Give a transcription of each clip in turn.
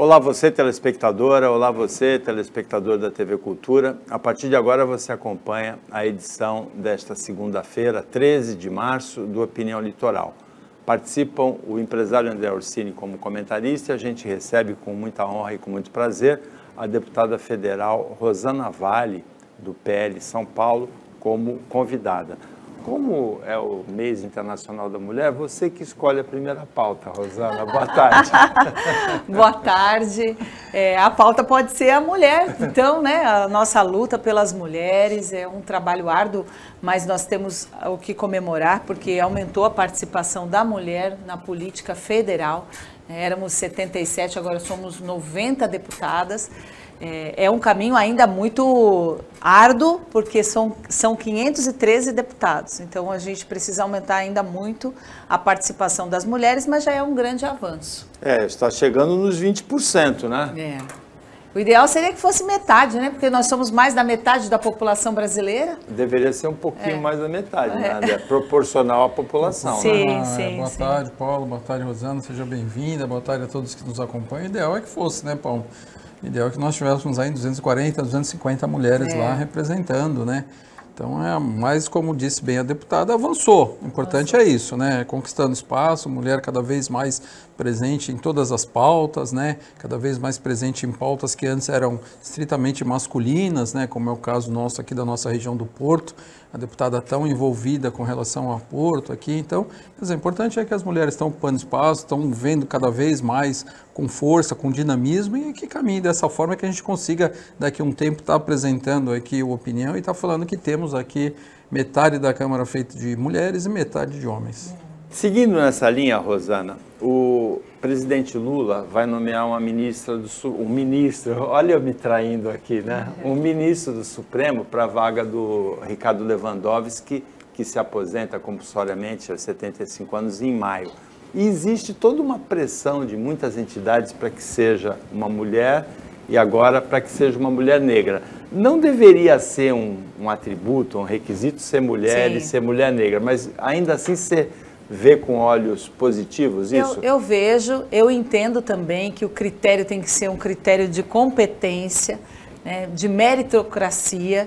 Olá você telespectadora, olá você telespectador da TV Cultura. A partir de agora você acompanha a edição desta segunda-feira, 13 de março, do Opinião Litoral. Participam o empresário André Orsini como comentarista e a gente recebe com muita honra e com muito prazer a deputada federal Rosana Valle, do PL São Paulo, como convidada. Como é o mês internacional da mulher, você que escolhe a primeira pauta, Rosana. Boa tarde. Boa tarde. A pauta pode ser a mulher, então, né? A nossa luta pelas mulheres é um trabalho árduo, mas nós temos o que comemorar, porque aumentou a participação da mulher na política federal. Éramos 77, agora somos 90 deputadas. É um caminho ainda muito árduo, porque são 513 deputados. Então, a gente precisa aumentar ainda muito a participação das mulheres, mas já é um grande avanço. Está chegando nos 20%, né? O ideal seria que fosse metade, né? Porque nós somos mais da metade da população brasileira. Deveria ser um pouquinho mais da metade, né? É proporcional à população. Sim, né? sim. Boa tarde, Paulo. Boa tarde, Rosana. Seja bem-vinda. Boa tarde a todos que nos acompanham. O ideal é que fosse, né, Paulo? O ideal é que nós tivéssemos aí 240, 250 mulheres lá representando, né? Então, mas como disse bem a deputada, avançou. O importante é isso, né? Conquistando espaço, mulher cada vez mais presente em todas as pautas, né? Cada vez mais presente em pautas que antes eram estritamente masculinas, né? Como é o caso nosso aqui da nossa região do Porto, a deputada tão envolvida com relação ao Porto aqui. Então, o importante é que as mulheres estão ocupando espaço, estão vendo cada vez mais com força, com dinamismo, e que caminhe dessa forma que a gente consiga, daqui a um tempo, estar apresentando aqui a opinião e estar falando que temos aqui metade da Câmara feita de mulheres e metade de homens. Seguindo nessa linha, Rosana, o presidente Lula vai nomear uma ministra um ministro, olha eu me traindo aqui, né? Um ministro do Supremo para a vaga do Ricardo Lewandowski, que se aposenta compulsoriamente aos 75 anos em maio. E existe toda uma pressão de muitas entidades para que seja uma mulher e agora para que seja uma mulher negra. Não deveria ser um atributo, um requisito ser mulher e ser mulher negra, mas ainda assim você vê com olhos positivos isso? Eu vejo, eu entendo também que o critério tem que ser um critério de competência, né, de meritocracia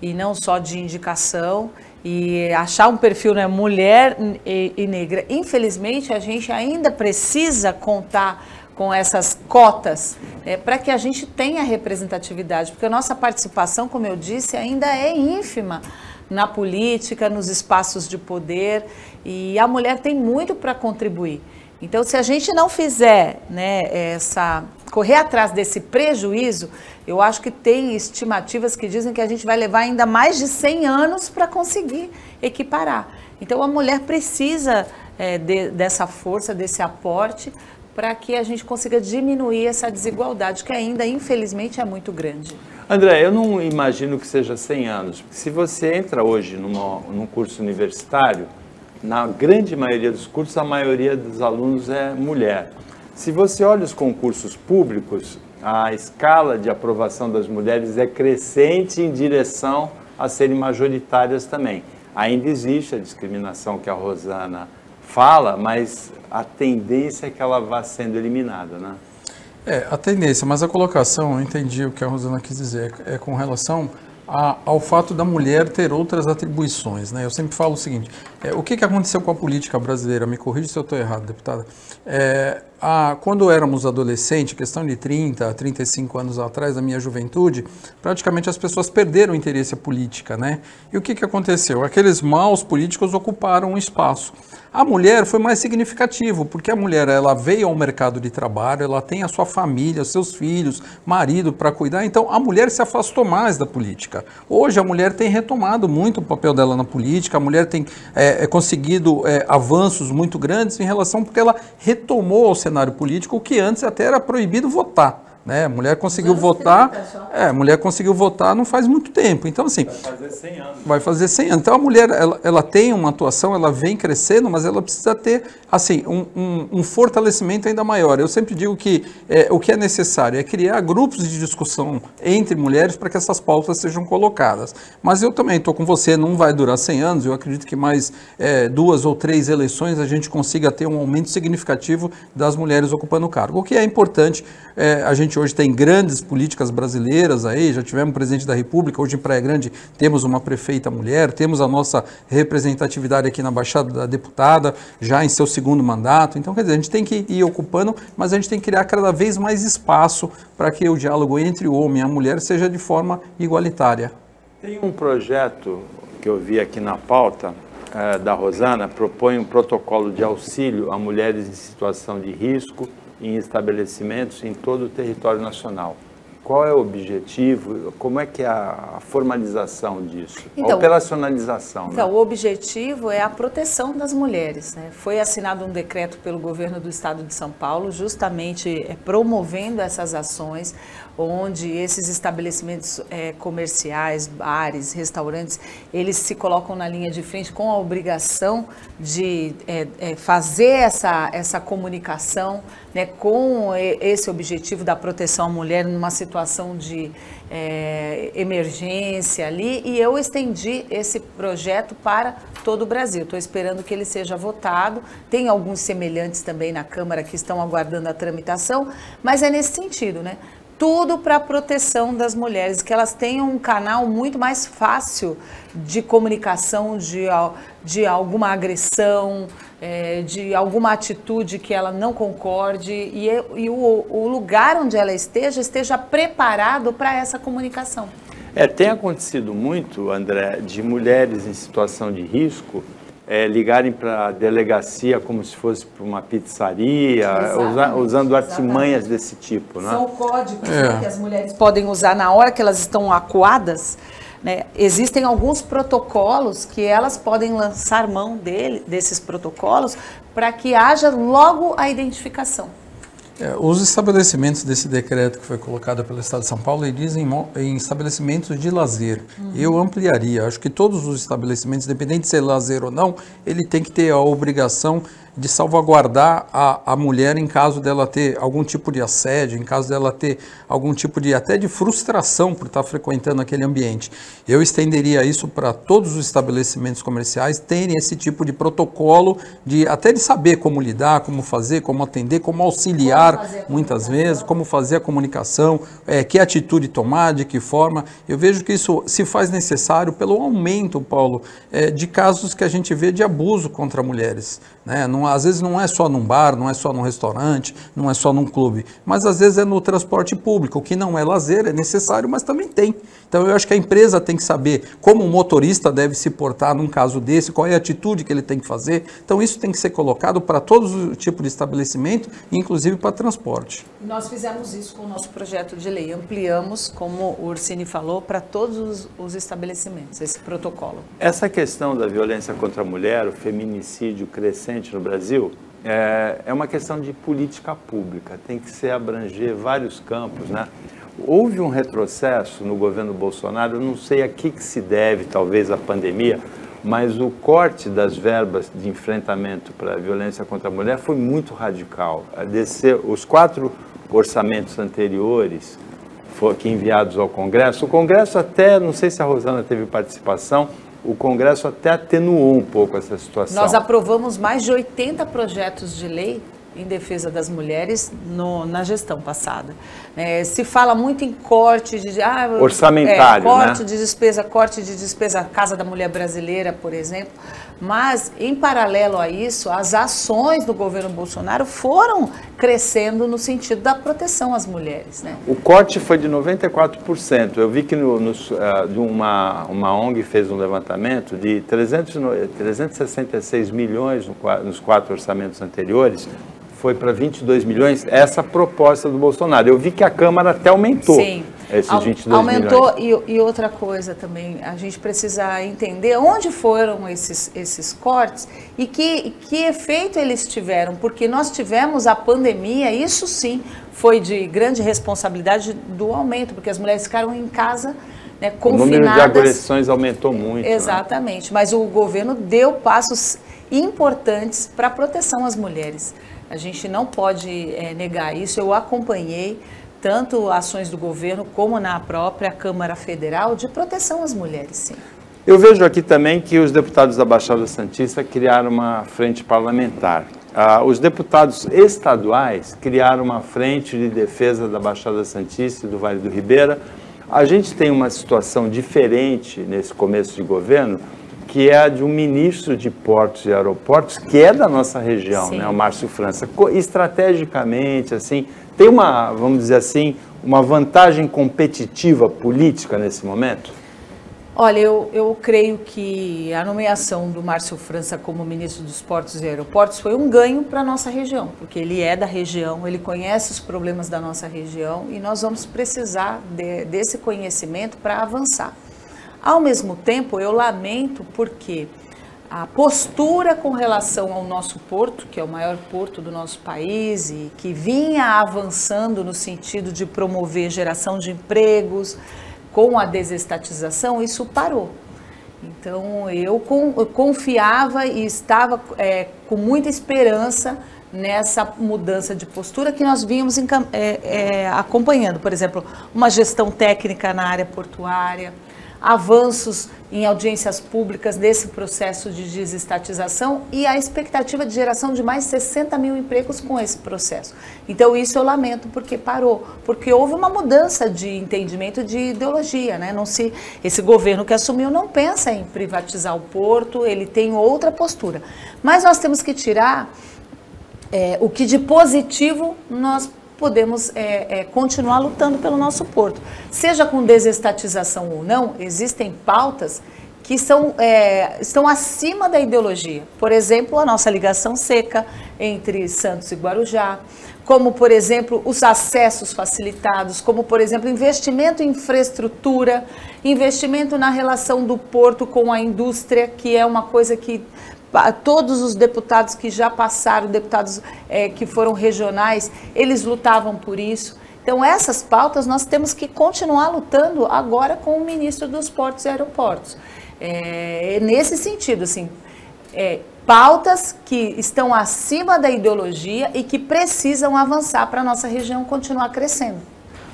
e não só de indicação. E achar um perfil, né, mulher e negra. Infelizmente, a gente ainda precisa contar com essas cotas para que a gente tenha representatividade, porque a nossa participação, como eu disse, ainda é ínfima na política, nos espaços de poder, e a mulher tem muito para contribuir. Então, se a gente não fizer, né, correr atrás desse prejuízo, eu acho que tem estimativas que dizem que a gente vai levar ainda mais de 100 anos para conseguir equiparar. Então, a mulher precisa dessa força, desse aporte, para que a gente consiga diminuir essa desigualdade, que ainda, infelizmente, é muito grande. André, eu não imagino que seja 100 anos. Se você entra hoje num curso universitário, na grande maioria dos cursos, a maioria dos alunos é mulher. Se você olha os concursos públicos, a escala de aprovação das mulheres é crescente em direção a serem majoritárias também. Ainda existe a discriminação que a Rosana fala, mas a tendência é que ela vá sendo eliminada, né? A tendência, mas a colocação, eu entendi o que a Rosana quis dizer, é com relação ao fato da mulher ter outras atribuições, né? Eu sempre falo o seguinte, o que aconteceu com a política brasileira? Me corrija se eu estou errado, deputada. Quando éramos adolescentes, questão de 30 a 35 anos atrás, da minha juventude, praticamente as pessoas perderam o interesse à política, né? E o que aconteceu? Aqueles maus políticos ocuparam um espaço. A mulher foi mais significativo, porque a mulher, ela veio ao mercado de trabalho, ela tem a sua família, seus filhos, marido para cuidar, então a mulher se afastou mais da política. Hoje a mulher tem retomado muito o papel dela na política, a mulher tem conseguido avanços muito grandes em relação, porque ela retomou o cenário político, o que antes até era proibido votar. né? A mulher conseguiu votar, a mulher conseguiu votar não faz muito tempo. Então, assim... Vai fazer 100 anos. Vai fazer 100 anos. Então, a mulher, ela tem uma atuação, ela vem crescendo, mas ela precisa ter, assim, um fortalecimento ainda maior. Eu sempre digo que o que é necessário é criar grupos de discussão entre mulheres para que essas pautas sejam colocadas. Mas eu também estou com você, não vai durar 100 anos, eu acredito que mais 2 ou 3 eleições a gente consiga ter um aumento significativo das mulheres ocupando o cargo. O que é importante, a gente hoje tem grandes políticas brasileiras aí, já tivemos um presidente da República, hoje em Praia Grande temos uma prefeita mulher, temos a nossa representatividade aqui na Baixada da Deputada, já em seu 2º mandato. Então, quer dizer, a gente tem que ir ocupando, mas a gente tem que criar cada vez mais espaço para que o diálogo entre o homem e a mulher seja de forma igualitária. Tem um projeto que eu vi aqui na pauta, da Rosana, propõe um protocolo de auxílio a mulheres em situação de risco em estabelecimentos em todo o território nacional. Qual é o objetivo? Como é que é a formalização disso? A operacionalização? Então, o objetivo é a proteção das mulheres, né? Foi assinado um decreto pelo governo do estado de São Paulo, justamente promovendo essas ações, onde esses estabelecimentos comerciais, bares, restaurantes, eles se colocam na linha de frente com a obrigação de fazer essa comunicação, né, com esse objetivo da proteção à mulher numa situação de emergência ali, e eu estendi esse projeto para todo o Brasil. Estou esperando que ele seja votado, tem alguns semelhantes também na Câmara que estão aguardando a tramitação, mas é nesse sentido, né? Tudo para a proteção das mulheres, que elas tenham um canal muito mais fácil de comunicação de alguma agressão, de alguma atitude que ela não concorde, e o lugar onde ela esteja preparado para essa comunicação. Tem acontecido muito, André, de mulheres em situação de risco ligarem para a delegacia como se fosse para uma pizzaria, usando artimanhas desse tipo, né? São códigos que as mulheres podem usar na hora que elas estão acuadas, né? Existem alguns protocolos que elas podem lançar mão desses protocolos para que haja logo a identificação. Os estabelecimentos desse decreto que foi colocado pelo Estado de São Paulo, ele diz em estabelecimentos de lazer. Eu ampliaria, acho que todos os estabelecimentos, independente de ser lazer ou não, ele tem que ter a obrigação de salvaguardar a mulher em caso dela ter algum tipo de assédio, em caso dela ter algum tipo de até de frustração por estar frequentando aquele ambiente. Eu estenderia isso para todos os estabelecimentos comerciais terem esse tipo de protocolo até de saber como lidar, como fazer, como atender, como auxiliar muitas vezes, como fazer a comunicação, que atitude tomar, de que forma. Eu vejo que isso se faz necessário pelo aumento, Paulo, de casos que a gente vê de abuso contra mulheres, né? Às vezes não é só num bar, não é só num restaurante, não é só num clube, mas às vezes é no transporte público, que não é lazer, é necessário, mas também tem. Então eu acho que a empresa tem que saber como o motorista deve se portar num caso desse, qual é a atitude que ele tem que fazer. Então isso tem que ser colocado para todos os tipos de estabelecimento, inclusive para transporte. Nós fizemos isso com o nosso projeto de lei, ampliamos, como o Ursini falou, para todos os estabelecimentos, esse protocolo. Essa questão da violência contra a mulher, o feminicídio crescente no Brasil, é uma questão de política pública, tem que se abranger vários campos, né? Houve um retrocesso no governo Bolsonaro, eu não sei a que se deve, talvez a pandemia, mas o corte das verbas de enfrentamento para a violência contra a mulher foi muito radical. Os 4 orçamentos anteriores que enviados ao Congresso, o Congresso até, não sei se a Rosana teve participação, o Congresso até atenuou um pouco essa situação. Nós aprovamos mais de 80 projetos de lei em defesa das mulheres na gestão passada. Se fala muito em corte de... orçamentário, corte de despesa, Casa da Mulher Brasileira, por exemplo. Mas, em paralelo a isso, as ações do governo Bolsonaro foram crescendo no sentido da proteção às mulheres, né? O corte foi de 94%. Eu vi que uma ONG fez um levantamento de 366 milhões nos 4 orçamentos anteriores, foi para 22 milhões essa proposta do Bolsonaro. Eu vi que a Câmara até aumentou. Sim. esses 22 aumentou, milhões. E outra coisa também, a gente precisa entender onde foram esses cortes e que efeito eles tiveram, porque nós tivemos a pandemia, isso sim foi de grande responsabilidade do aumento, porque as mulheres ficaram em casa, né, confinadas. O número de agressões aumentou muito. Exatamente, né? Mas o governo deu passos importantes para a proteção às mulheres. A gente não pode negar isso. Eu acompanhei tanto ações do governo como na própria Câmara Federal de proteção às mulheres, sim. Eu vejo aqui também que os deputados da Baixada Santista criaram uma frente parlamentar. Os deputados estaduais criaram uma frente de defesa da Baixada Santista e do Vale do Ribeira. A gente tem uma situação diferente nesse começo de governo, que é a de um ministro de Portos e Aeroportos, que é da nossa região, né, o Márcio França. Estrategicamente, assim, tem uma, vamos dizer assim, uma vantagem competitiva política nesse momento? Olha, eu creio que a nomeação do Márcio França como ministro dos Portos e Aeroportos foi um ganho para a nossa região, porque ele é da região, ele conhece os problemas da nossa região e nós vamos precisar desse conhecimento para avançar. Ao mesmo tempo, eu lamento porque a postura com relação ao nosso porto, que é o maior porto do nosso país e que vinha avançando no sentido de promover geração de empregos, com a desestatização, isso parou. Então, eu confiava e estava com muita esperança nessa mudança de postura que nós vínhamos acompanhando. Por exemplo, uma gestão técnica na área portuária, avanços em audiências públicas desse processo de desestatização e a expectativa de geração de mais 60 mil empregos com esse processo. Então isso eu lamento porque parou, porque houve uma mudança de entendimento de ideologia, né? Esse governo que assumiu não pensa em privatizar o porto, ele tem outra postura. Mas nós temos que tirar o que de positivo nós podemos continuar lutando pelo nosso porto. Seja com desestatização ou não, existem pautas que estão acima da ideologia. Por exemplo, a nossa ligação seca entre Santos e Guarujá, como, por exemplo, os acessos facilitados, como, por exemplo, investimento em infraestrutura, investimento na relação do porto com a indústria, que é uma coisa que todos os deputados que já passaram, deputados que foram regionais, eles lutavam por isso. Então, essas pautas nós temos que continuar lutando agora com o ministro dos Portos e Aeroportos. Nesse sentido, assim, pautas que estão acima da ideologia e que precisam avançar para a nossa região continuar crescendo.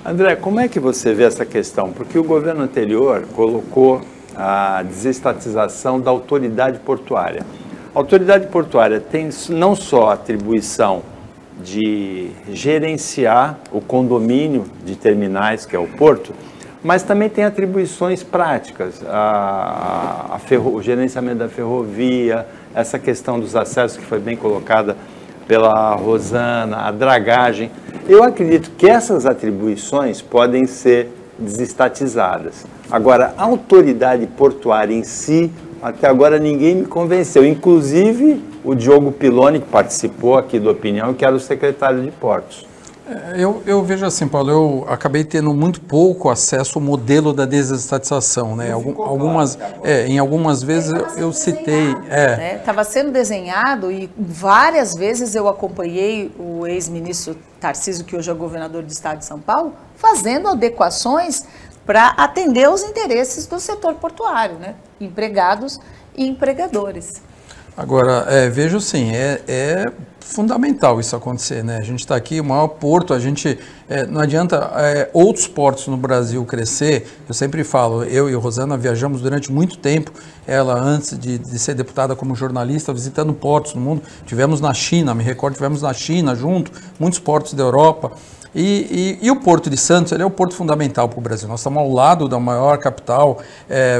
André, como é que você vê essa questão? Porque o governo anterior colocou a desestatização da autoridade portuária. A autoridade portuária tem não só a atribuição de gerenciar o condomínio de terminais, que é o porto, mas também tem atribuições práticas, o gerenciamento da ferrovia, essa questão dos acessos que foi bem colocada pela Rosana, a dragagem. Eu acredito que essas atribuições podem ser desestatizadas. Agora, a autoridade portuária em si, até agora ninguém me convenceu, inclusive o Diogo Piloni, que participou aqui do Opinião, que era o secretário de Portos. Eu vejo assim, Paulo, eu acabei tendo muito pouco acesso ao modelo da desestatização, né? Em algumas vezes eu citei... Estava sendo desenhado e várias vezes eu acompanhei o ex-ministro Tarcísio, que hoje é governador do estado de São Paulo, fazendo adequações para atender os interesses do setor portuário, né? Empregados e empregadores. Agora, vejo assim, é fundamental isso acontecer, né? A gente está aqui, o maior porto, não adianta outros portos no Brasil crescer. Eu sempre falo, eu e a Rosana viajamos durante muito tempo, ela antes de ser deputada como jornalista, visitando portos no mundo. Tivemos na China, me recordo, tivemos na China junto, muitos portos da Europa. E o Porto de Santos, ele é o porto fundamental para o Brasil. Nós estamos ao lado da maior capital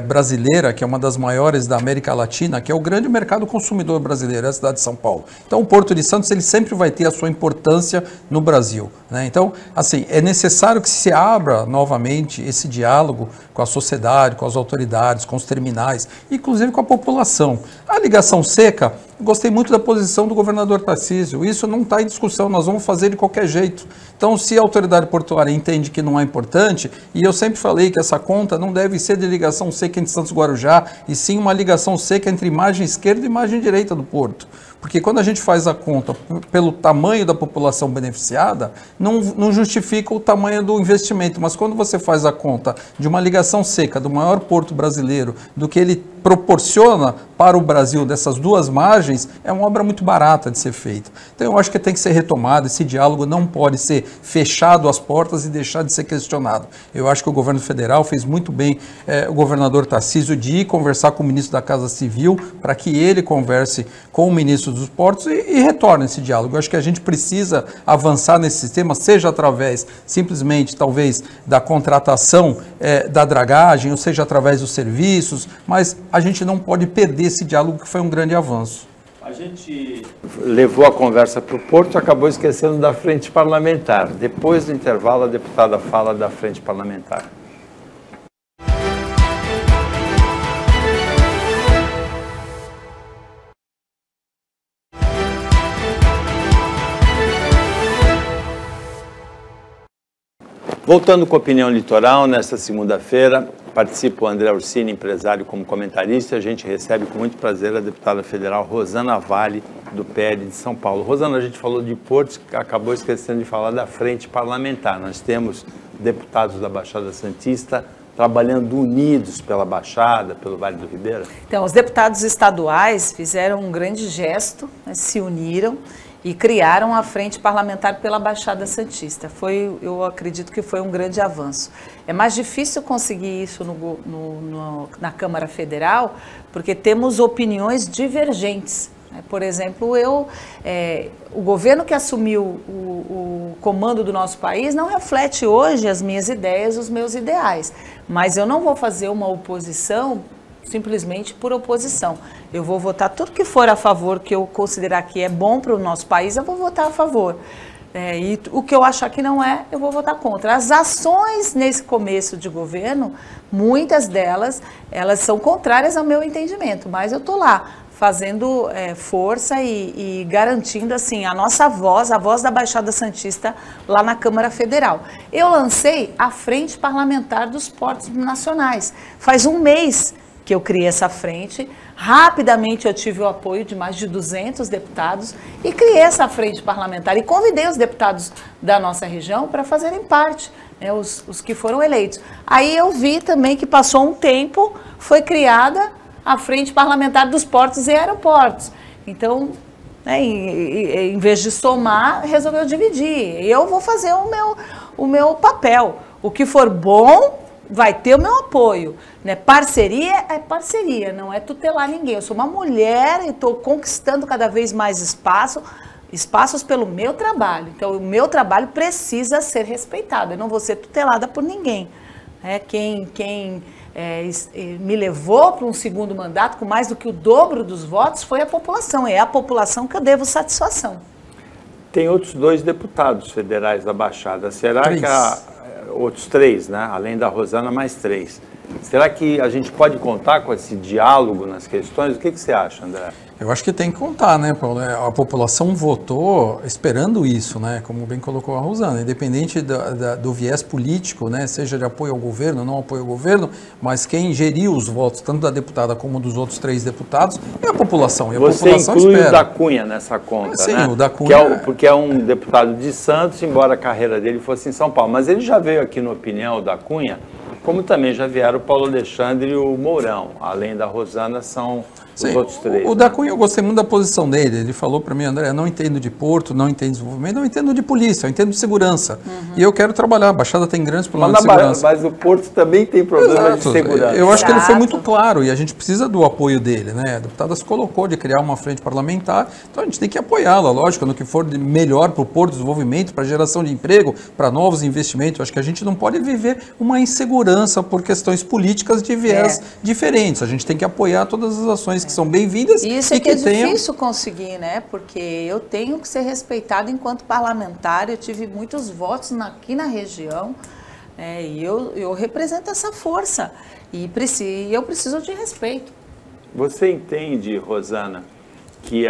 brasileira, que é uma das maiores da América Latina, que é o grande mercado consumidor brasileiro, é a cidade de São Paulo. Então, o Porto de Santos, ele sempre vai ter a sua importância no Brasil, né? Então, assim, é necessário que se abra novamente esse diálogo com a sociedade, com as autoridades, com os terminais, inclusive com a população. A ligação seca, gostei muito da posição do governador Tarcísio. Isso não está em discussão, nós vamos fazer de qualquer jeito. Então, se a autoridade portuária entende que não é importante, e eu sempre falei que essa conta não deve ser de ligação seca entre Santos e Guarujá, e sim uma ligação seca entre margem esquerda e margem direita do porto. Porque quando a gente faz a conta pelo tamanho da população beneficiada, não justifica o tamanho do investimento. Mas quando você faz a conta de uma ligação seca do maior porto brasileiro, do que ele proporciona para o Brasil dessas duas margens, é uma obra muito barata de ser feita. Então eu acho que tem que ser retomado, esse diálogo não pode ser fechado às portas e deixar de ser questionado. Eu acho que o governo federal fez muito bem, o governador Tarcísio, de ir conversar com o ministro da Casa Civil, para que ele converse com o ministro dos Portos e retorne esse diálogo. Eu acho que a gente precisa avançar nesse sistema, seja através, simplesmente, talvez, da contratação da dragagem, ou seja, através dos serviços, mas a gente não pode perder esse diálogo, que foi um grande avanço. A gente levou a conversa para o Porto e acabou esquecendo da frente parlamentar. Depois do intervalo, a deputada fala da frente parlamentar. Voltando com a Opinião Litoral, nesta segunda-feira, participa o André Ursini, empresário, como comentarista. A gente recebe com muito prazer a deputada federal Rosana Vale, do PL de São Paulo. Rosana, a gente falou de portos, acabou esquecendo de falar da frente parlamentar. Nós temos deputados da Baixada Santista trabalhando unidos pela Baixada, pelo Vale do Ribeira. Então, os deputados estaduais fizeram um grande gesto, né, se uniram e criaram a Frente Parlamentar pela Baixada Santista. Eu acredito que foi um grande avanço. É mais difícil conseguir isso na Câmara Federal, porque temos opiniões divergentes. Por exemplo, o governo que assumiu o comando do nosso país não reflete hoje as minhas ideias, os meus ideais. Mas eu não vou fazer uma oposição simplesmente por oposição. Eu vou votar tudo que for a favor, que eu considerar que é bom para o nosso país, eu vou votar a favor. E o que eu achar que não é, eu vou votar contra. As ações nesse começo de governo, muitas delas, elas são contrárias ao meu entendimento, mas eu estou lá fazendo força e garantindo assim a nossa voz, a voz da Baixada Santista lá na Câmara Federal. Eu lancei a Frente Parlamentar dos Portos Nacionais. Faz um mês que eu criei essa frente, rapidamente eu tive o apoio de mais de 200 deputados e criei essa frente parlamentar e convidei os deputados da nossa região para fazerem parte, né, os que foram eleitos. Aí eu vi também que passou um tempo, foi criada a Frente Parlamentar dos Portos e Aeroportos. Então, né, em vez de somar, resolveu dividir. Eu vou fazer o meu papel. O que for bom vai ter o meu apoio, né? Parceria é parceria, não é tutelar ninguém. Eu sou uma mulher e estou conquistando cada vez mais espaços pelo meu trabalho. Então, o meu trabalho precisa ser respeitado. Eu não vou ser tutelada por ninguém. Quem me levou para um segundo mandato com mais do que o dobro dos votos foi a população. É a população que eu devo satisfação. Tem outros 2 deputados federais da Baixada. Será 3. Outros 3, né? Além da Rosana, mais 3. Será que a gente pode contar com esse diálogo nas questões? O que você acha, André? Eu acho que tem que contar, né, Paulo? A população votou esperando isso, né? Como bem colocou a Rosana, independente do viés político, né? Seja de apoio ao governo, não apoio ao governo, mas quem geriu os votos, tanto da deputada como dos outros 3 deputados, é a população. E a população inclui espera. O da Cunha nessa conta, sim, né? O da Cunha. Porque é um deputado de Santos, embora a carreira dele fosse em São Paulo. Mas ele já veio aqui no Opinião, o da Cunha, como também já vieram o Paulo Alexandre e o Mourão. Além da Rosana, são os outros 3. O da Cunha, eu gostei muito da posição dele. Ele falou para mim, André, eu não entendo de porto, não entendo de desenvolvimento, não entendo de polícia, eu entendo de segurança. E eu quero trabalhar. A Baixada tem grandes problemas de segurança. Mas o porto também tem problemas de segurança. Eu acho que ele foi muito claro e a gente precisa do apoio dele, né? A deputada se colocou de criar uma frente parlamentar, então a gente tem que apoiá-la, lógico, no que for de melhor para o porto, desenvolvimento, para geração de emprego, para novos investimentos. Eu acho que a gente não pode viver uma insegurança por questões políticas de viés diferentes. A gente tem que apoiar todas as ações que são bem-vindas. Isso é que é difícil conseguir, né? Porque eu tenho que ser respeitada enquanto parlamentar, eu tive muitos votos aqui na região, e eu represento essa força e eu preciso de respeito. Você entende, Rosana, que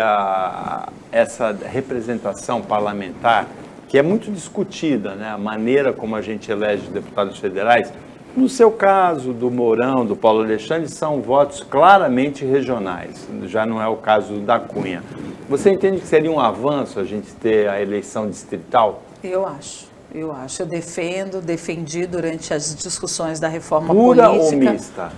essa representação parlamentar, que é muito discutida, né? A maneira como a gente elege deputados federais, no seu caso, do Mourão, do Paulo Alexandre, são votos claramente regionais, já não é o caso da Cunha. Você entende que seria um avanço a gente ter a eleição distrital? Eu acho. Eu defendi durante as discussões da reforma pura política. Ou mista?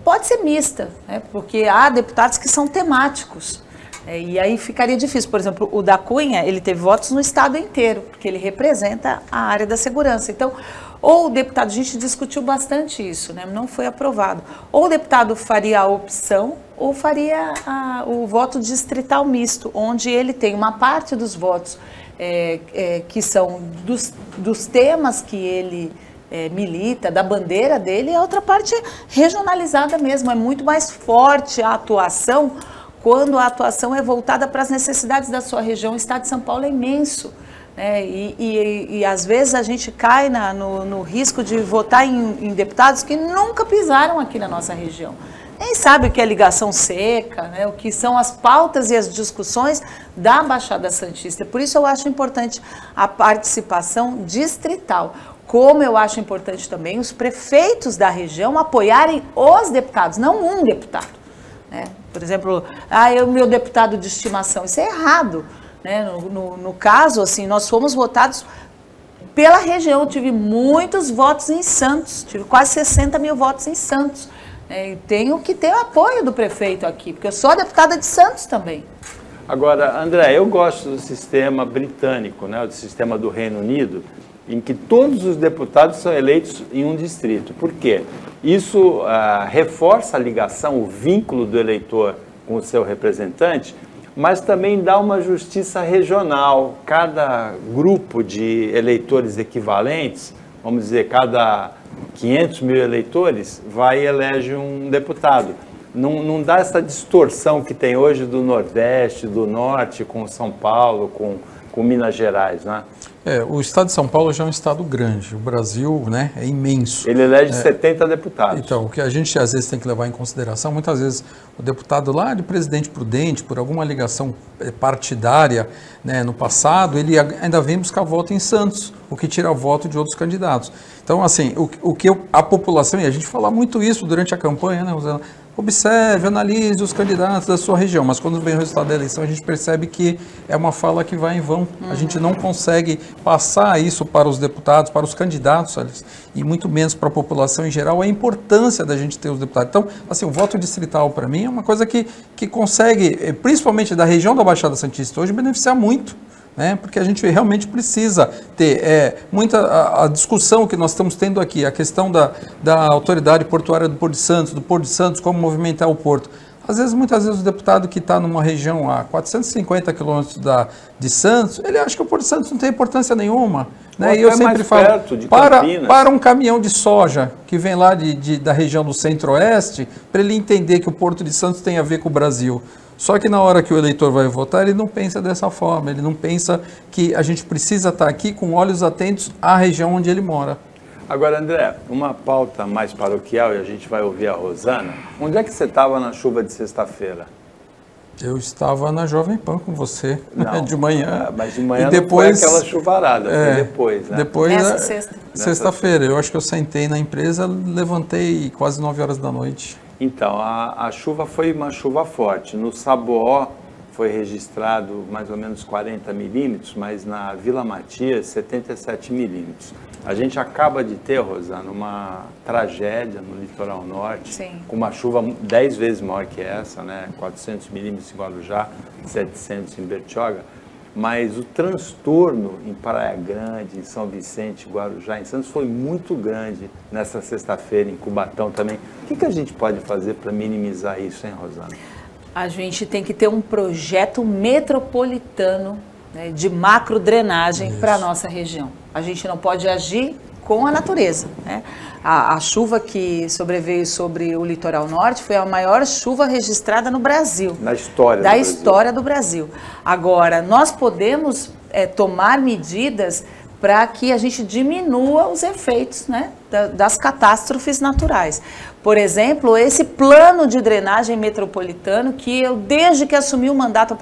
Pode ser mista, né? Porque há deputados que são temáticos. E aí ficaria difícil. Por exemplo, o da Cunha, ele teve votos no estado inteiro, porque ele representa a área da segurança. Então, ou o deputado, a gente discutiu bastante isso, né? Não foi aprovado. Ou o deputado faria a opção, ou faria o voto distrital misto, onde ele tem uma parte dos votos que são dos temas que ele milita, da bandeira dele, e a outra parte é regionalizada mesmo. É muito mais forte a atuação quando a atuação é voltada para as necessidades da sua região. O estado de São Paulo é imenso, né? E às vezes a gente cai no risco de votar em deputados que nunca pisaram aqui na nossa região. Nem sabe o que é ligação seca, né? O que são as pautas e as discussões da Baixada Santista. Por isso eu acho importante a participação distrital. Como eu acho importante também os prefeitos da região apoiarem os deputados, não um deputado. Por exemplo, o meu deputado de estimação, isso é errado, né? No caso, assim, nós fomos votados pela região. Eu tive muitos votos em Santos, tive quase 60 mil votos em Santos. E tenho que ter o apoio do prefeito aqui, porque eu sou deputada de Santos também. Agora, André, eu gosto do sistema britânico, né? Do sistema do Reino Unido, em que todos os deputados são eleitos em um distrito. Por quê? Isso reforça a ligação, o vínculo do eleitor com o seu representante, mas também dá uma justiça regional. Cada grupo de eleitores equivalentes, vamos dizer, cada 500 mil eleitores, vai e elege um deputado. Não dá essa distorção que tem hoje do Nordeste, do Norte, com São Paulo, com Minas Gerais, né? O estado de São Paulo já é um estado grande, o Brasil, né, é imenso. Ele elege 70 deputados. Então, o que a gente às vezes tem que levar em consideração, muitas vezes o deputado lá de Presidente Prudente, por alguma ligação partidária, né, no passado, ele ainda vem buscar voto em Santos, o que tira voto de outros candidatos. Então, assim, a população, e a gente fala muito isso durante a campanha, né, Rosana? Observe, analise os candidatos da sua região, mas quando vem o resultado da eleição a gente percebe que é uma fala que vai em vão. A gente não consegue passar isso para os deputados, para os candidatos, e muito menos para a população em geral, a importância da gente ter os deputados. Então, assim, o voto distrital para mim é uma coisa que consegue, principalmente da região da Baixada Santista hoje, beneficiar muito. Né? Porque a gente realmente precisa ter a discussão que nós estamos tendo aqui, a questão da autoridade portuária do Porto de Santos, como movimentar o porto. Muitas vezes o deputado que está numa região a 450 quilômetros de Santos, ele acha que o Porto de Santos não tem importância nenhuma. Né? E eu sempre falo, para um caminhão de soja que vem lá da região do Centro-Oeste, para ele entender que o Porto de Santos tem a ver com o Brasil. Só que na hora que o eleitor vai votar, ele não pensa dessa forma, ele não pensa que a gente precisa estar aqui com olhos atentos à região onde ele mora. Agora, André, uma pauta mais paroquial, e a gente vai ouvir a Rosana. Onde é que você estava na chuva de sexta-feira? Eu estava na Jovem Pan com você, não, de manhã. Mas de manhã e depois, não foi aquela chuvarada, foi depois, né? Depois, sexta-feira. Eu acho que eu sentei na empresa, levantei quase 9 horas da noite. Então, a chuva foi uma chuva forte. No Saboó foi registrado mais ou menos 40 milímetros, mas na Vila Matias, 77 milímetros. A gente acaba de ter, Rosana, uma tragédia no litoral norte, Sim. com uma chuva 10 vezes maior que essa, né? 400 milímetros em Guarujá, 700 em Bertioga. Mas o transtorno em Praia Grande, em São Vicente, Guarujá, em Santos, foi muito grande nessa sexta-feira, em Cubatão também. O que a gente pode fazer para minimizar isso, hein, Rosana? A gente tem que ter um projeto metropolitano, né, de macro drenagem para a nossa região. A gente não pode agir com a natureza, né? A chuva que sobreveio sobre o litoral norte foi a maior chuva registrada no Brasil. Na história da história do Brasil. Agora, nós podemos tomar medidas para que a gente diminua os efeitos, né, das catástrofes naturais. Por exemplo, esse plano de drenagem metropolitano que eu, desde que assumi o mandato,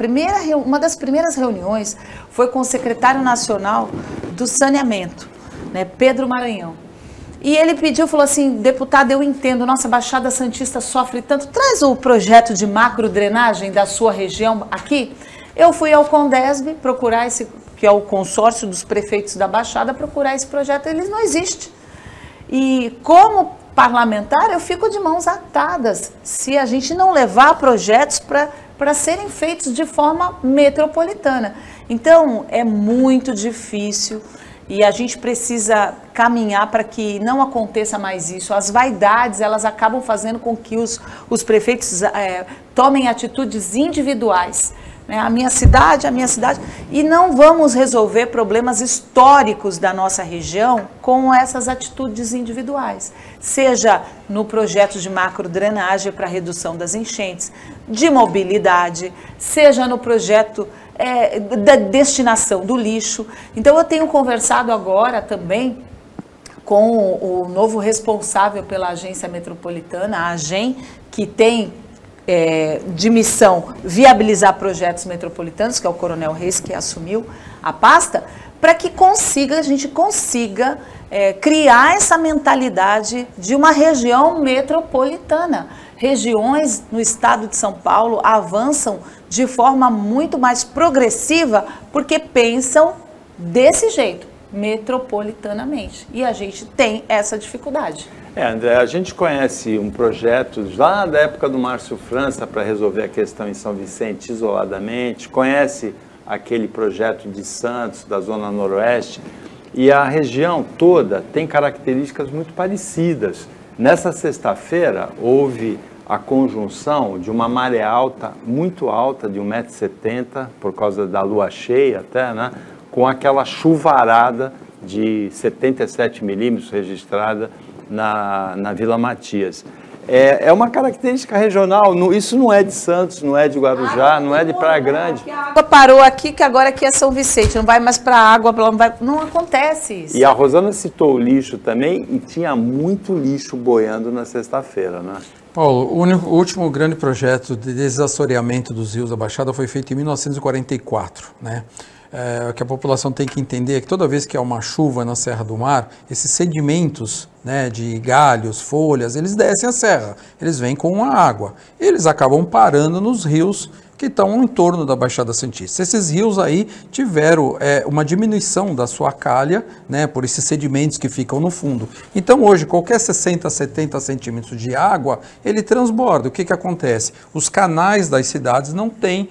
uma das primeiras reuniões foi com o secretário nacional do saneamento, né, Pedro Maranhão. E ele pediu, falou assim, deputado, eu entendo, nossa Baixada Santista sofre tanto, traz o projeto de macro drenagem da sua região aqui. Eu fui ao Condesb procurar esse, que é o consórcio dos prefeitos da Baixada, procurar esse projeto, ele não existe. E como parlamentar, eu fico de mãos atadas se a gente não levar projetos para serem feitos de forma metropolitana. Então, é muito difícil. E a gente precisa caminhar para que não aconteça mais isso. As vaidades, elas acabam fazendo com que os prefeitos tomem atitudes individuais. Né? A minha cidade, e não vamos resolver problemas históricos da nossa região com essas atitudes individuais. Seja no projeto de macrodrenagem para redução das enchentes, de mobilidade, seja no projeto da destinação do lixo. Então eu tenho conversado agora também com o novo responsável pela agência metropolitana, a AGEM, que tem de missão viabilizar projetos metropolitanos, que é o Coronel Reis, que assumiu a pasta, para que a gente consiga criar essa mentalidade de uma região metropolitana. Regiões no estado de São Paulo avançam de forma muito mais progressiva porque pensam desse jeito, metropolitanamente. E a gente tem essa dificuldade. André, a gente conhece um projeto lá da época do Márcio França para resolver a questão em São Vicente isoladamente, conhece aquele projeto de Santos, da Zona Noroeste, e a região toda tem características muito parecidas. Nessa sexta-feira, houve a conjunção de uma maré alta, muito alta, de 1,70 m, por causa da lua cheia até, né, com aquela chuvarada de 77 milímetros registrada na Vila Matias. É uma característica regional, isso não é de Santos, não é de Guarujá, não é de Praia Grande. A água parou aqui, que agora aqui é São Vicente, não vai mais para a água, não acontece isso. E a Rosana citou o lixo também, e tinha muito lixo boiando na sexta-feira, né? Paulo, o último grande projeto de desassoreamento dos rios da Baixada foi feito em 1944, né? O que a população tem que entender é que toda vez que há uma chuva na Serra do Mar, esses sedimentos, né, de galhos, folhas, eles descem a serra, eles vêm com a água, eles acabam parando nos rios que estão em torno da Baixada Santista. Esses rios aí tiveram uma diminuição da sua calha, né, por esses sedimentos que ficam no fundo. Então hoje, qualquer 60, 70 centímetros de água, ele transborda. O que acontece? Os canais das cidades não têm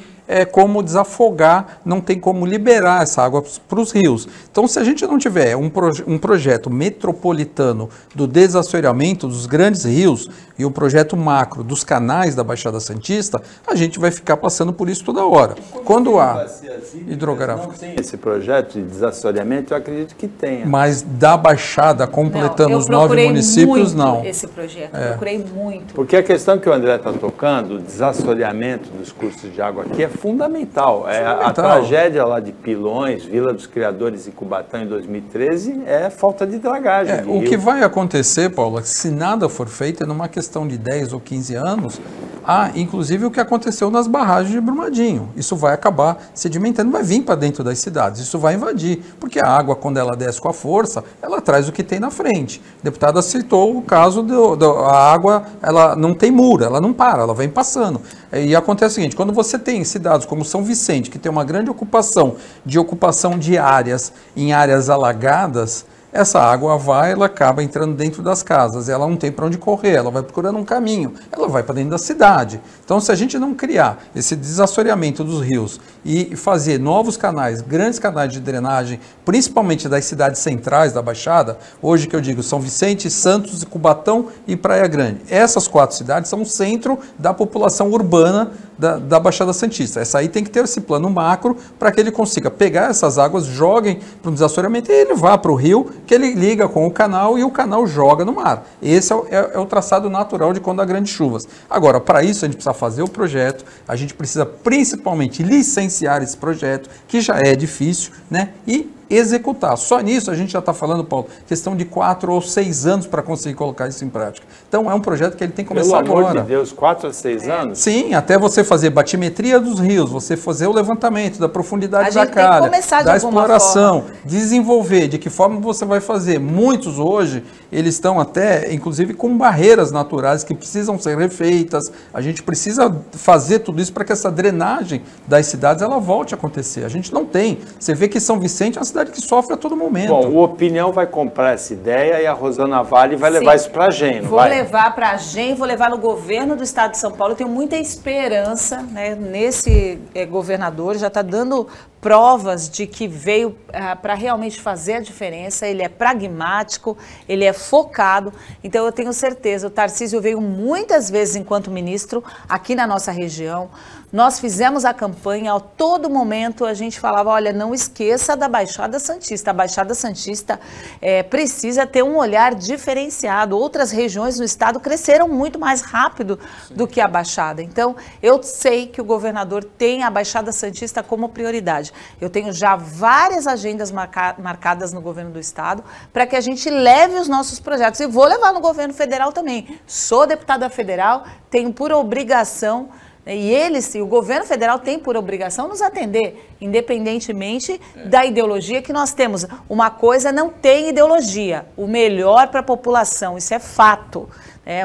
como desafogar, não tem como liberar essa água para os rios. Então, se a gente não tiver um projeto metropolitano do desassoreamento dos grandes rios e um projeto macro dos canais da Baixada Santista, a gente vai ficar passando por isso toda hora. Quando há hidrográfica. Não tem esse projeto de desassoreamento, eu acredito que tenha. Mas da Baixada, completando os 9 municípios, não. Eu procurei muito esse projeto, procurei muito. Porque a questão que o André está tocando, o desassoreamento dos cursos de água aqui, é fundamental. A tragédia lá de Pilões, Vila dos Criadores e Cubatão em 2013 é falta de dragagem. O que vai acontecer, Paula, se nada for feito, é numa questão de 10 ou 15 anos, inclusive o que aconteceu nas barragens de Brumadinho. Isso vai acabar sedimentando, vai vir para dentro das cidades, isso vai invadir, porque a água, quando ela desce com a força, ela traz o que tem na frente. A deputada citou o caso a água, ela não tem muro, ela não para, ela vem passando. E acontece o seguinte, quando você tem cidades como São Vicente, que tem uma grande ocupação de áreas em áreas alagadas, essa água ela acaba entrando dentro das casas, ela não tem para onde correr, ela vai procurando um caminho, ela vai para dentro da cidade. Então, se a gente não criar esse desassoreamento dos rios e fazer novos canais, grandes canais de drenagem, principalmente das cidades centrais da Baixada, hoje que eu digo São Vicente, Santos, Cubatão e Praia Grande, essas 4 cidades são o centro da população urbana da Baixada Santista. Essa aí tem que ter esse plano macro para que ele consiga pegar essas águas, joguem para um desassoreamento e ele vá para o rio, que ele liga com o canal e o canal joga no mar. Esse é o traçado natural de quando há grandes chuvas. Agora, para isso a gente precisa fazer o projeto, a gente precisa principalmente licenciar esse projeto, que já é difícil, né? E executar. Só nisso a gente já está falando, Paulo, questão de 4 ou 6 anos para conseguir colocar isso em prática. Então é um projeto que ele tem que começar agora. Pelo amor de Deus, 4 a 6 anos? Sim, até você fazer batimetria dos rios, você fazer o levantamento da profundidade da calha, da exploração, desenvolver, de que forma você vai fazer. Muitos hoje, eles estão até, inclusive, com barreiras naturais que precisam ser refeitas. A gente precisa fazer tudo isso para que essa drenagem das cidades ela volte a acontecer. A gente não tem. Você vê que São Vicente é uma cidade que sofre a todo momento. Bom, o Opinião vai comprar essa ideia e a Rosana Vale vai levar isso para a GEM, não vai? Vou levar para a GEM, vou levar no governo do estado de São Paulo. Eu tenho muita esperança, né, nesse governador, já está dando provas de que veio para realmente fazer a diferença. Ele é pragmático, ele é focado, então eu tenho certeza, o Tarcísio veio muitas vezes enquanto ministro aqui na nossa região, nós fizemos a campanha, a todo momento a gente falava, olha, não esqueça da Baixada Santista, a Baixada Santista precisa ter um olhar diferenciado, outras regiões no estado cresceram muito mais rápido do que a Baixada, então eu sei que o governador tem a Baixada Santista como prioridade. Eu tenho já várias agendas marcadas no governo do estado para que a gente leve os nossos projetos e vou levar no governo federal também. Sou deputada federal, tenho por obrigação, e o governo federal tem por obrigação nos atender, independentemente da ideologia que nós temos. Uma coisa não tem ideologia, o melhor para a população, isso é fato.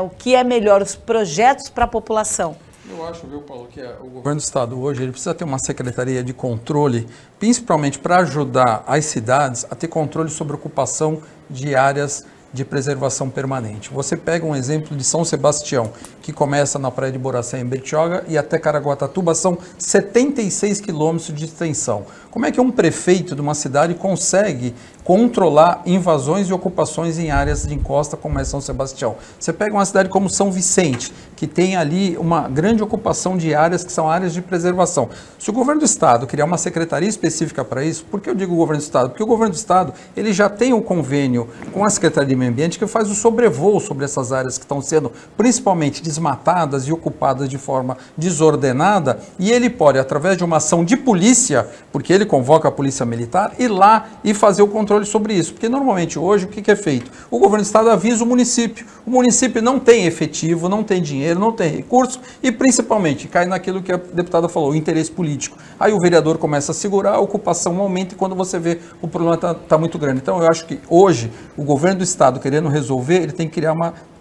O que é melhor, os projetos para a população. Eu acho, viu, Paulo, que o governo do estado hoje ele precisa ter uma secretaria de controle, principalmente para ajudar as cidades a ter controle sobre a ocupação de áreas de preservação permanente. Você pega um exemplo de São Sebastião, que começa na praia de Boracé, em Bertioga, e até Caraguatatuba são 76 quilômetros de extensão. Como é que um prefeito de uma cidade consegue controlar invasões e ocupações em áreas de encosta como é São Sebastião? Você pega uma cidade como São Vicente, que tem ali uma grande ocupação de áreas que são áreas de preservação. Se o governo do estado criar uma secretaria específica para isso, por que eu digo governo do estado? Porque o governo do estado ele já tem um convênio com a Secretaria de Meio Ambiente que faz o sobrevoo sobre essas áreas que estão sendo principalmente desmatadas e ocupadas de forma desordenada, e ele pode, através de uma ação de polícia, porque ele convoca a polícia militar, ir lá e fazer o controle sobre isso, porque normalmente hoje o que é feito? O governo do estado avisa o município não tem efetivo, não tem dinheiro, não tem recurso e principalmente cai naquilo que a deputada falou, o interesse político. Aí o vereador começa a segurar, a ocupação aumenta e quando você vê o problema está muito grande. Então eu acho que hoje o governo do estado querendo resolver, ele tem que criar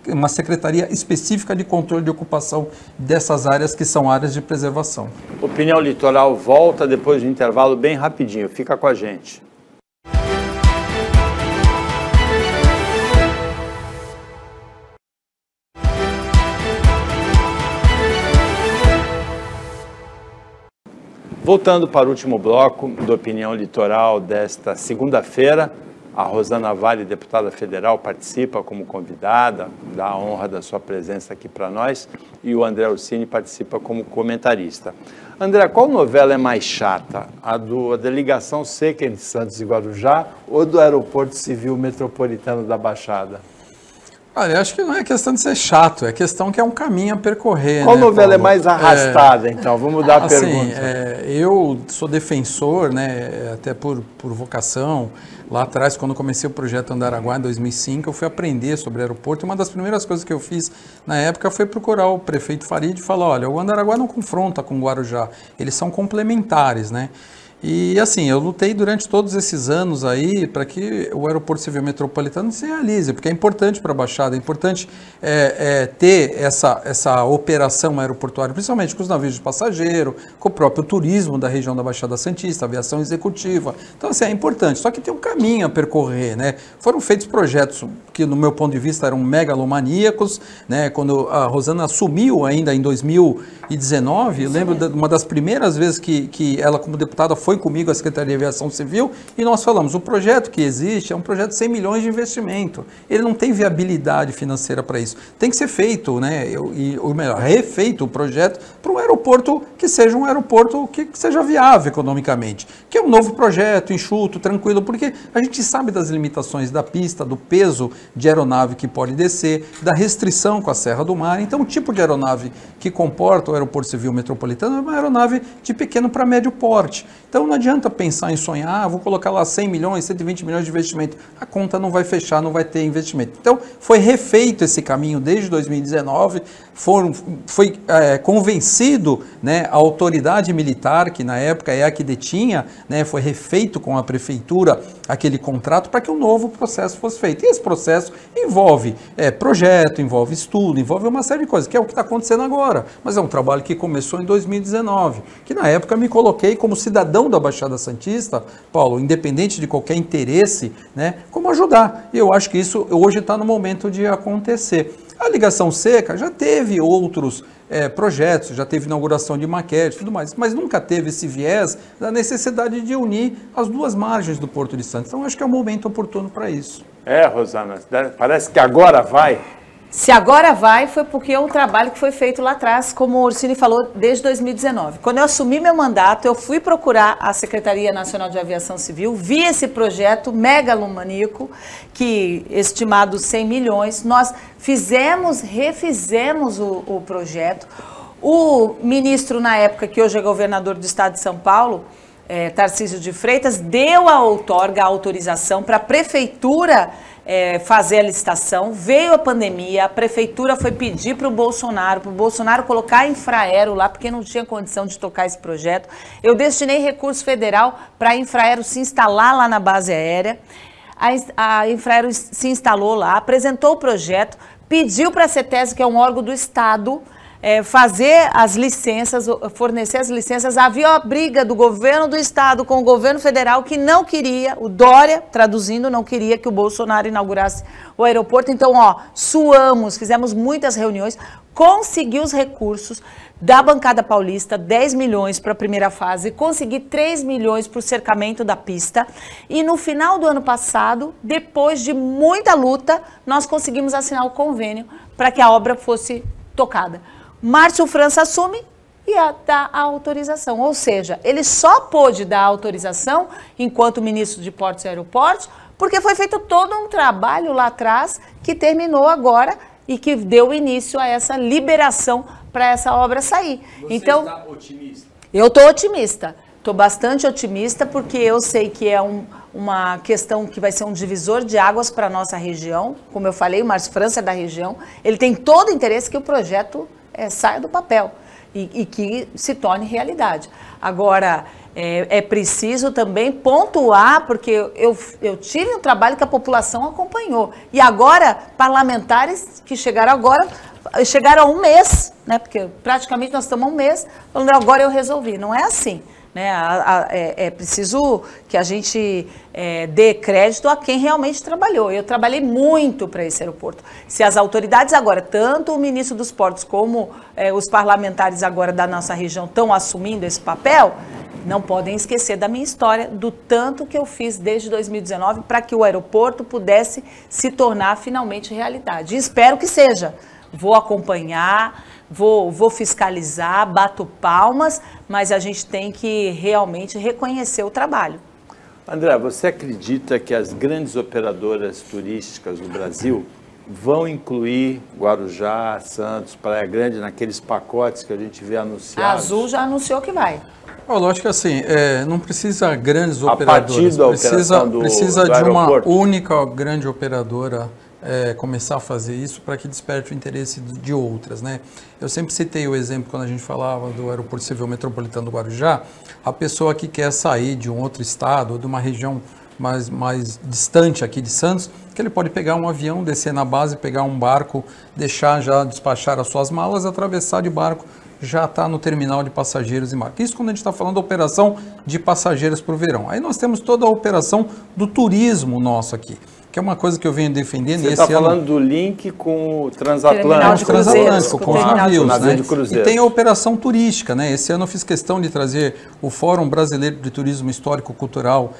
uma secretaria específica de controle de ocupação dessas áreas que são áreas de preservação. Opinião Litoral volta depois de um intervalo bem rapidinho, fica com a gente. Voltando para o último bloco do Opinião Litoral desta segunda-feira, a Rosana Vale, deputada federal, participa como convidada, dá a honra da sua presença aqui para nós, e o André Ursini participa como comentarista. André, qual novela é mais chata? A da ligação seca entre Santos e Guarujá ou do Aeroporto Civil Metropolitano da Baixada? Olha, eu acho que não é questão de ser chato, é questão que é um caminho a percorrer. Qual novela é mais arrastada, então? Vamos mudar a pergunta. Eu sou defensor, né, até por vocação. Lá atrás, quando comecei o projeto Andaraguá, em 2005, eu fui aprender sobre aeroporto. E uma das primeiras coisas que eu fiz na época foi procurar o prefeito Farid e falar, olha, o Andaraguá não confronta com o Guarujá, eles são complementares, né? E assim, eu lutei durante todos esses anos aí para que o Aeroporto Civil Metropolitano se realize, porque é importante para a Baixada, é importante ter essa operação aeroportuária, principalmente com os navios de passageiro, com o próprio turismo da região da Baixada Santista, aviação executiva. Então, assim, é importante, só que tem um caminho a percorrer, né? Foram feitos projetos que, no meu ponto de vista, eram megalomaníacos, né? Quando a Rosana assumiu ainda em 2019, eu lembro de uma das primeiras vezes que ela, como deputada, foi comigo à Secretaria de Aviação Civil e nós falamos, o projeto que existe é um projeto de 100 milhões de investimento. Ele não tem viabilidade financeira para isso. Tem que ser feito, né? Ou melhor, refeito o projeto para um aeroporto que seja um aeroporto que seja viável economicamente. Que é um novo projeto, enxuto, tranquilo, porque a gente sabe das limitações da pista, do peso de aeronave que pode descer, da restrição com a Serra do Mar. Então, o tipo de aeronave que comporta o Aeroporto Civil Metropolitano é uma aeronave de pequeno para médio porte. Então, Então não adianta pensar em sonhar, vou colocar lá 100 milhões, 120 milhões de investimento. A conta não vai fechar, não vai ter investimento. Então foi refeito esse caminho desde 2019, foi convencido, né, a autoridade militar, que na época é a que detinha, né, foi refeito com a prefeitura aquele contrato para que um novo processo fosse feito. E esse processo envolve projeto, envolve estudo, envolve uma série de coisas, que é o que está acontecendo agora. Mas é um trabalho que começou em 2019, que na época me coloquei como cidadão da Baixada Santista, Paulo, independente de qualquer interesse, né, como ajudar. E eu acho que isso hoje está no momento de acontecer. A ligação seca já teve outros projetos, já teve inauguração de maquete e tudo mais, mas nunca teve esse viés da necessidade de unir as duas margens do Porto de Santos. Então acho que é o momento oportuno para isso. Rosana, parece que agora vai. Se agora vai, foi porque é um trabalho que foi feito lá atrás, como o Orsini falou, desde 2019. Quando eu assumi meu mandato, eu fui procurar a Secretaria Nacional de Aviação Civil, vi esse projeto megalomaníaco, que estimado 100 milhões, nós refizemos o projeto. O ministro, na época, que hoje é governador do estado de São Paulo, Tarcísio de Freitas, deu a outorga, a autorização para a prefeitura fazer a licitação. Veio a pandemia, a prefeitura foi pedir para o Bolsonaro colocar a Infraero lá, porque não tinha condição de tocar esse projeto. Eu destinei recurso federal para a Infraero se instalar lá na base aérea. A Infraero se instalou lá, apresentou o projeto, pediu para a CETESB, que é um órgão do Estado, fazer as licenças, fornecer as licenças. Havia a briga do governo do estado com o governo federal, que não queria, o Dória, traduzindo, não queria que o Bolsonaro inaugurasse o aeroporto. Então, suamos, fizemos muitas reuniões, consegui os recursos da bancada paulista, 10 milhões para a primeira fase, consegui 3 milhões para o cercamento da pista, e no final do ano passado, depois de muita luta, nós conseguimos assinar o convênio para que a obra fosse tocada. Márcio França assume e dá a autorização, ou seja, ele só pôde dar a autorização enquanto ministro de Portos e Aeroportos, porque foi feito todo um trabalho lá atrás que terminou agora e que deu início a essa liberação para essa obra sair. Você então, está otimista? Eu estou otimista, estou bastante otimista, porque eu sei que é uma questão que vai ser um divisor de águas para a nossa região. Como eu falei, o Márcio França é da região, ele tem todo o interesse que o projeto saia do papel e que se torne realidade. Agora, é preciso também pontuar, porque eu tive um trabalho que a população acompanhou. E agora, parlamentares que chegaram agora, chegaram a um mês, né? Porque praticamente nós estamos a um mês, falando, agora eu resolvi. Não é assim. Né? É preciso que a gente dê crédito a quem realmente trabalhou. Eu trabalhei muito para esse aeroporto. Se as autoridades agora, tanto o ministro dos Portos como os parlamentares agora da nossa região estão assumindo esse papel, não podem esquecer da minha história, do tanto que eu fiz desde 2019 para que o aeroporto pudesse se tornar finalmente realidade. E espero que seja. Vou acompanhar, vou fiscalizar, bato palmas, mas a gente tem que realmente reconhecer o trabalho. André, você acredita que as grandes operadoras turísticas do Brasil vão incluir Guarujá, Santos, Praia Grande naqueles pacotes que a gente vê anunciados? A Azul já anunciou que vai. Paulo, acho que assim, não precisa grandes operadoras, precisa de uma única grande operadora começar a fazer isso para que desperte o interesse de outras, né? Eu sempre citei o exemplo quando a gente falava do Aeroporto Civil Metropolitano do Guarujá, a pessoa que quer sair de um outro estado ou de uma região mais distante aqui de Santos, que ele pode pegar um avião, descer na base, pegar um barco, despachar as suas malas, atravessar de barco, já está no terminal de passageiros e marca. Isso quando a gente está falando da operação de passageiros para o verão. Aí nós temos toda a operação do turismo nosso aqui, que é uma coisa que eu venho defendendo. Você está falando do link com o transatlântico, com os navios, né? de cruzeiro. E tem a operação turística, né? Esse ano eu fiz questão de trazer o Fórum Brasileiro de Turismo Histórico-Cultural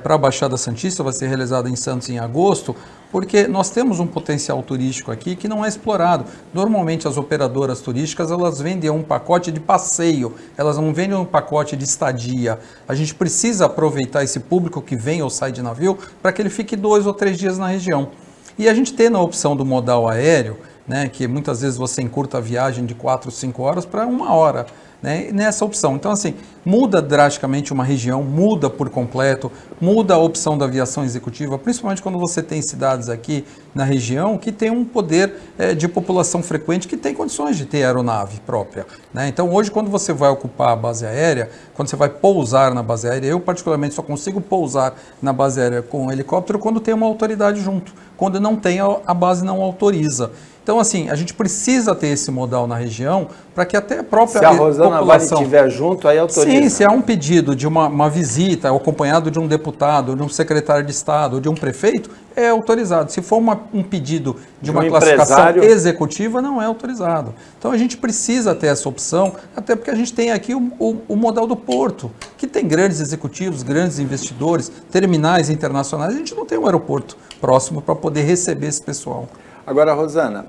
para a Baixada Santista, vai ser realizado em Santos em agosto, porque nós temos um potencial turístico aqui que não é explorado. Normalmente as operadoras turísticas, elas vendem um pacote de passeio, elas não vendem um pacote de estadia. A gente precisa aproveitar esse público que vem ou sai de navio para que ele fique 2 ou 3 dias na região. E a gente tem na opção do modal aéreo, né, que muitas vezes você encurta a viagem de 4 ou 5 horas para 1 hora. né, nessa opção. Então, assim, muda drasticamente uma região, muda por completo, muda a opção da aviação executiva, principalmente quando você tem cidades aqui na região que tem um poder de população frequente que tem condições de ter aeronave própria, né? Então, hoje, quando você vai ocupar a base aérea, quando você vai pousar na base aérea, eu particularmente só consigo pousar na base aérea com um helicóptero quando tem uma autoridade junto. Quando não tem, a base não autoriza. Então, assim, a gente precisa ter esse modal na região para que até a própria população... Se a Rosana Vale estiver junto, aí autoriza. Sim, se há um pedido de uma visita acompanhado de um deputado, de um secretário de Estado, ou de um prefeito, é autorizado. Se for um pedido de uma classificação executiva, não é autorizado. Então, a gente precisa ter essa opção, até porque a gente tem aqui o modal do porto, que tem grandes executivos, grandes investidores, terminais internacionais. A gente não tem um aeroporto próximo para poder receber esse pessoal. Agora, Rosana,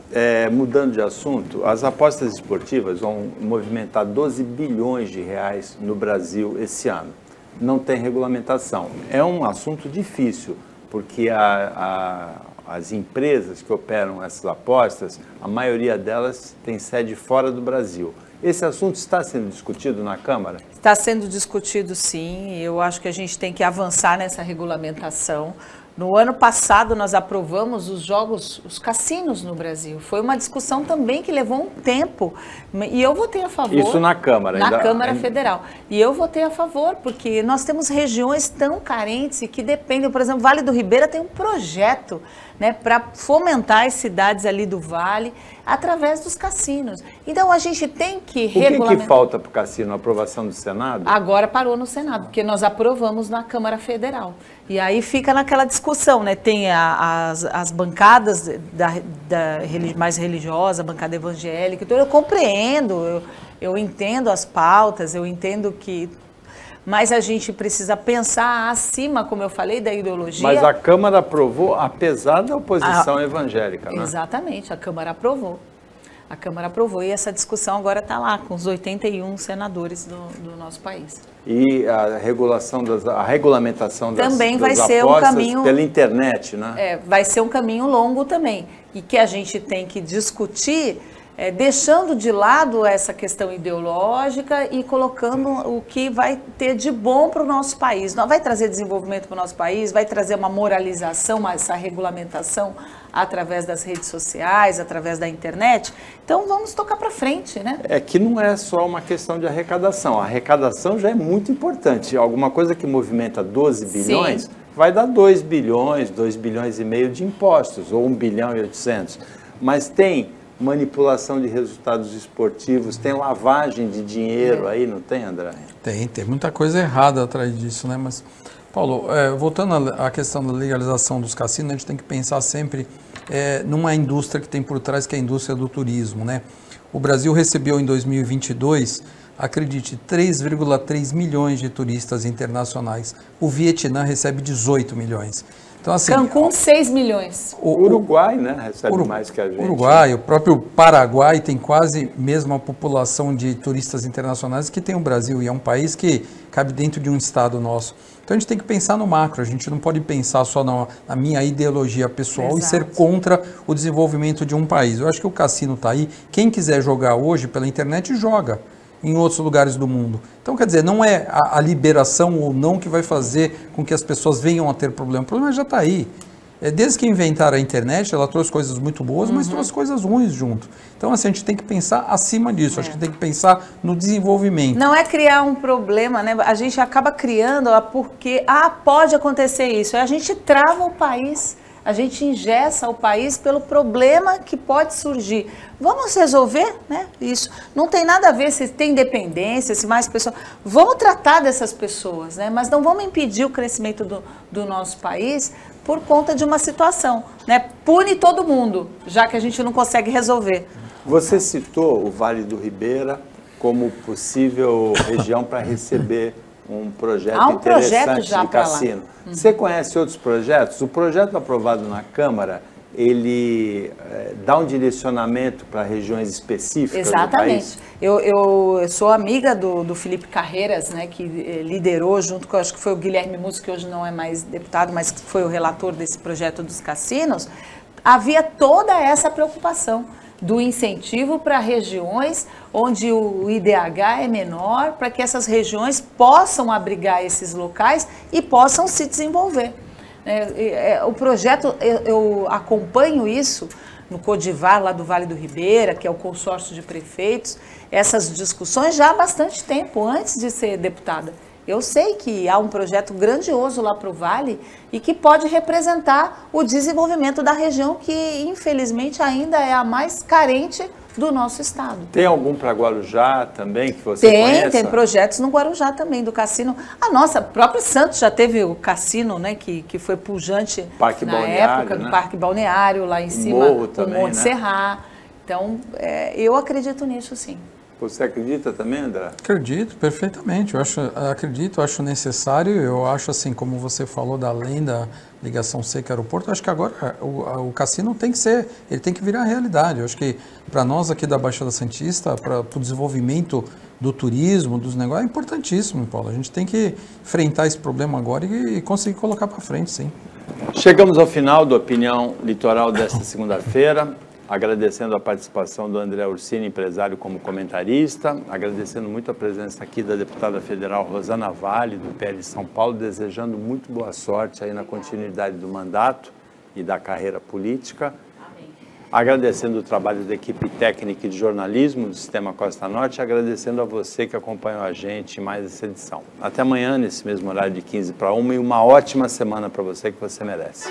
mudando de assunto, as apostas esportivas vão movimentar 12 bilhões de reais no Brasil esse ano. Não tem regulamentação. É um assunto difícil, porque as empresas que operam essas apostas, a maioria delas tem sede fora do Brasil. Esse assunto está sendo discutido na Câmara? Está sendo discutido, sim. Eu acho que a gente tem que avançar nessa regulamentação. No ano passado, nós aprovamos os cassinos no Brasil. Foi uma discussão também que levou um tempo. E eu votei a favor. Isso na Câmara? Na Câmara Federal. E eu votei a favor, porque nós temos regiões tão carentes e que dependem. Por exemplo, Vale do Ribeira tem um projeto, né, para fomentar as cidades ali do Vale através dos cassinos. Então, a gente tem que regulamentar. O que falta para o cassino? A aprovação do Senado? Agora parou no Senado, porque nós aprovamos na Câmara Federal. E aí fica naquela discussão, né? Tem as bancadas mais religiosa, a bancada evangélica. Então, eu compreendo, eu entendo as pautas, eu entendo que... Mas a gente precisa pensar acima, como eu falei, da ideologia. Mas a Câmara aprovou, apesar da oposição evangélica, né? Exatamente, a Câmara aprovou. A Câmara aprovou e essa discussão agora está lá, com os 81 senadores do nosso país. E a regulamentação das também vai das ser um caminho pela internet, né? Vai ser um caminho longo também. E que a gente tem que discutir, deixando de lado essa questão ideológica e colocando o que vai ter de bom para o nosso país. Vai trazer desenvolvimento para o nosso país, vai trazer uma moralização, essa regulamentação através das redes sociais, através da internet. Então vamos tocar para frente, né? É que não é só uma questão de arrecadação. A arrecadação já é muito importante. Alguma coisa que movimenta 12 bilhões... Sim. Vai dar 2 bilhões, 2 bilhões e meio de impostos, ou 1 bilhão e 800. Mas tem manipulação de resultados esportivos, tem lavagem de dinheiro aí, não tem, André? Tem muita coisa errada atrás disso, né? Mas, Paulo, voltando à questão da legalização dos cassinos, a gente tem que pensar sempre numa indústria que tem por trás, que é a indústria do turismo, né? O Brasil recebeu em 2022, acredite, 3,3 milhões de turistas internacionais. O Vietnã recebe 18 milhões. Então, assim, Cancún, 6 milhões. O Uruguai, né, recebe mais que a gente. Uruguai, o próprio Paraguai tem quase mesma população de turistas internacionais que tem o Brasil, e é um país que cabe dentro de um estado nosso. Então a gente tem que pensar no macro, a gente não pode pensar só na minha ideologia pessoal. Exato. E ser contra o desenvolvimento de um país. Eu acho que o cassino está aí, quem quiser jogar hoje pela internet, joga em outros lugares do mundo. Então, quer dizer, não é a liberação ou não que vai fazer com que as pessoas venham a ter problema. O problema já está aí. Desde que inventaram a internet, ela trouxe coisas muito boas, mas trouxe coisas ruins junto. Então, assim, a gente tem que pensar acima disso. Acho que tem que pensar no desenvolvimento. Não é criar um problema, né? A gente acaba criando porque, pode acontecer isso. A gente trava o país. A gente engessa o país pelo problema que pode surgir. Vamos resolver, né, isso. Não tem nada a ver se tem dependência, se mais pessoas... Vamos tratar dessas pessoas, né, mas não vamos impedir o crescimento do nosso país por conta de uma situação, né? Pune todo mundo, já que a gente não consegue resolver. Você citou o Vale do Ribeira como possível região para receber um projeto interessante de cassino. Você conhece outros projetos? O projeto aprovado na Câmara, ele dá um direcionamento para regiões específicas do país? Exatamente. Eu sou amiga do Felipe Carreiras, né, que liderou junto com, acho que foi o Guilherme Musso, que hoje não é mais deputado, mas que foi o relator desse projeto dos cassinos. Havia toda essa preocupação do incentivo para regiões onde o IDH é menor, para que essas regiões possam abrigar esses locais e possam se desenvolver. O projeto, eu acompanho isso no Codivar, lá do Vale do Ribeira, que é o consórcio de prefeitos, essas discussões já há bastante tempo, antes de ser deputada. Eu sei que há um projeto grandioso lá para o Vale e que pode representar o desenvolvimento da região que, infelizmente, ainda é a mais carente do nosso estado. Tem algum para Guarujá também que você conheça? Tem projetos no Guarujá também, do cassino. A nossa própria Santos já teve o cassino, né, que foi pujante Parque na Balneário, época, né? do Parque Balneário, lá em cima, Morro também, o Monte né? Serra. Então, eu acredito nisso, sim. Você acredita também, André? Acredito perfeitamente, acho necessário, eu acho assim, como você falou da além da ligação seca aeroporto, acho que agora o cassino tem que ser, ele tem que virar realidade. Eu acho que para nós aqui da Baixada Santista, para o desenvolvimento do turismo, dos negócios, é importantíssimo, Paulo. A gente tem que enfrentar esse problema agora e conseguir colocar para frente, sim. Chegamos ao final do Opinião Litoral desta segunda-feira. Agradecendo a participação do André Ursini, empresário, como comentarista, agradecendo muito a presença aqui da deputada federal Rosana Vale, do PL de São Paulo, desejando muito boa sorte aí na continuidade do mandato e da carreira política. Amém. Agradecendo o trabalho da equipe técnica e de jornalismo do Sistema Costa Norte, agradecendo a você que acompanhou a gente em mais essa edição. Até amanhã, nesse mesmo horário de 15 para 1, e uma ótima semana para você que você merece.